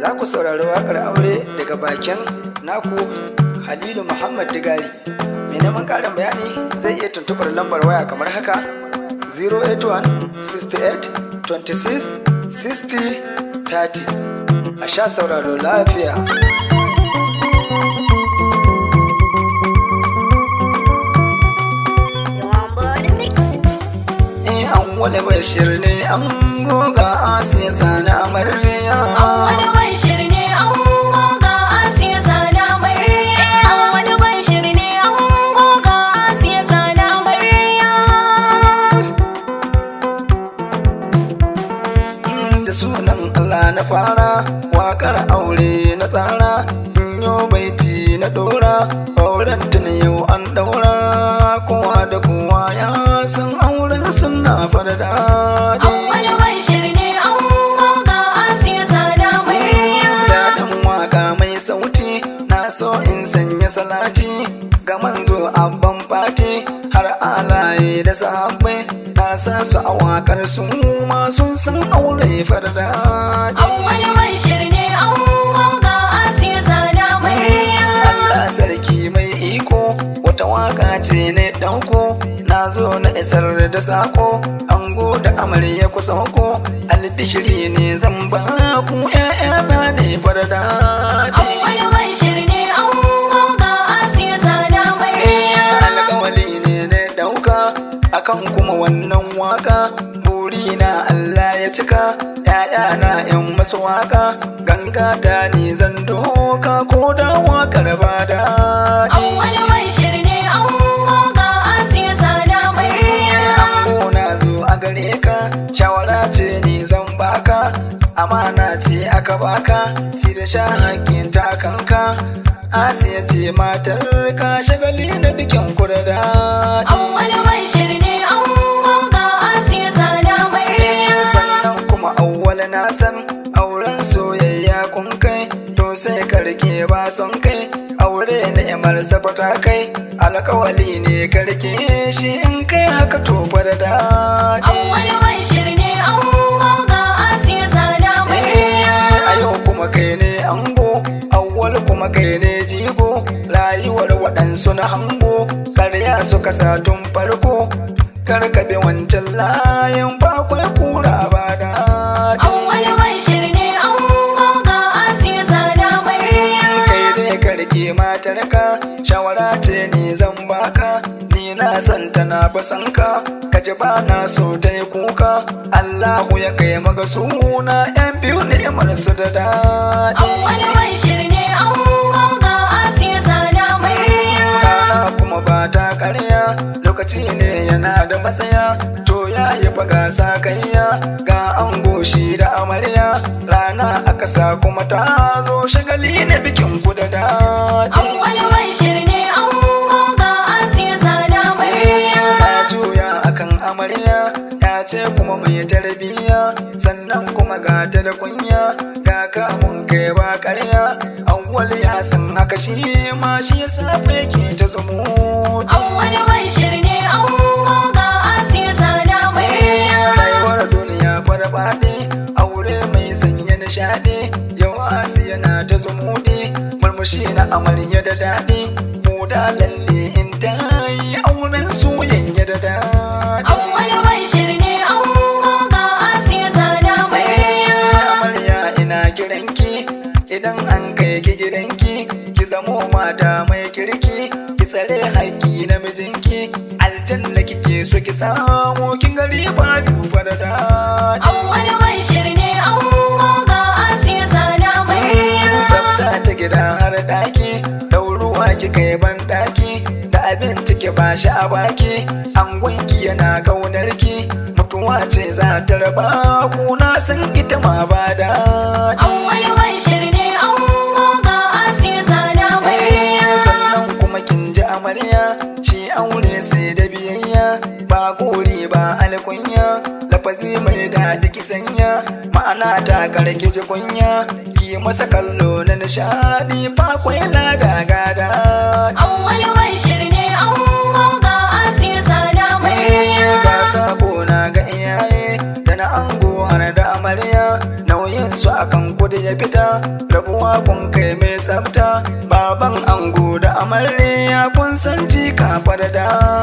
za ku saurari wakar aure daga bakin naku Halilu Muhammad Digari. Mai neman ƙarin bayani zai iya tuntuɓar lambar waya kamar haka 081 68 26 60 30. A sha sauraro lafiya. Wani bashir ne an goga asiya sana amarya. Wani bashir ne an goga asiya sana amarya. Wani bashir ne an goga asiya sana amarya. Da sunan Allah na fara wakar aure na tsara, in yo baiti na dora, auren tun yau an daura, kowa da kowa ya san auren suna fara daɗi. Wani bashir ne an goga asiya sana amarya. Daɗin waka mai sauti na so in sanya salati ga manzo abban fati, har alaye da sahabbai na sa su a wakar su ma sun san aure fara daɗi. Wani bashir ne an goga asiya sana amarya. Allah sarki mai iko, wata waka ce ne ɗauko, na zo na isar da sako, ango da amarya ku sauko, albishiri ne zan ba ku ƴaƴana ne fara daɗi. Wani bashir ne an goga asiya sana amarya. Alƙawali ne na ɗauka akan kuma wannan waka, burina Allah ya cika, ƴaƴana ƴan masu waka, ganga ta ne zan doka ko da wakar ba daɗi. Wani bashir ne an goga asiya sana amarya. Ango na zo a gare ka, shawara ce ni zan baka, amana ce aka baka, ci da sha hakkin ta kanka. Asiya ce matar ka, shagali na bikin ku da daɗi. Wani bashir ne an goga asiya sana amarya. Sannan kuma awwal na san auren soyayya kun kai, to sai ka rike ba son kai, aure ni'imar sabata kai, alƙawali ne ka rike shi in kai haka to da daɗi. Wani bashir ne an goga asiya sana amarya. A yau kuma kai ne ango, awwal kuma kai ne jigo, rayuwar waɗansu na hango, karya suka sa tun farko, kar ka bi wancan layin bakwai kura ba daɗi. Wani bashir ne an goga asiya sana amarya. Kai dai ka rike matarka, shawara ce ni zan baka, ni na san tana basanka, ka ji ba na so ta yi kuka, Allahu ya kai maka suna yan biyu ni'imar su da daɗi. Wani bashir ne an goga asiya sana amarya. Rana kuma ba ta ƙarya, lokaci ne yana da matsaya, to ya yi faga sa kaiya, ga ango shi da amarya, rana aka sa kuma ta zo, shagali na bikin ku da daɗi. Wani bashir ne an goga asiya sana amarya. Na juya akan amarya, ya ce kuma mai tarbiyya, sannan kuma ga ta da kunya, ga kamun kai ba karya, awwal ya san haka shi ma shi ya safe ke ta zumuɗi. Wani bashir ne an goga asiya sana amarya. Rayuwar duniya fara baɗi, aure mai sanya nishaɗi, yau asiya na ta zumuɗi, murmushi na amarya da daɗi, buda lalle in ta yi auren soyayya da daɗi. Wani bashir ne an goga asiya sana amarya. Amarya ina kiranki, idan an kai ki gidanki, ki zamo mata mai kirki, ki tsare haƙƙi na mijinki, aljanna kike so ki samu, kin gari ba biyu fa da daɗi. Wani bashir ne an goga asiya sana amarya. Tsafta ta gida har ɗaki, ɗauruwa ki kai ban ɗaki, da abinci ki ba shi a baki, angonki yana ƙaunarki, mutuwa ce za ta raba ku, na san ita ma ba daɗi. Wani bashir ne an goga asiya sana amarya. Sannan kuma kin ji amarya, shi aure sai da biyayya, ba gori ba alkunya, lafazi mai daɗi ki sanya, ma'ana ta karki ji kunya, ki masa kallo na nishaɗi, fakwai lada ga daɗi. Wani bashir ne an goga asiya sana amarya. Ga sako na ga iyaye, da na ango har da amarya, nauyin idan su akan kudu ya fita, rabuwa kun kai mai tsafta, baban ango da amarya kun san jika farda.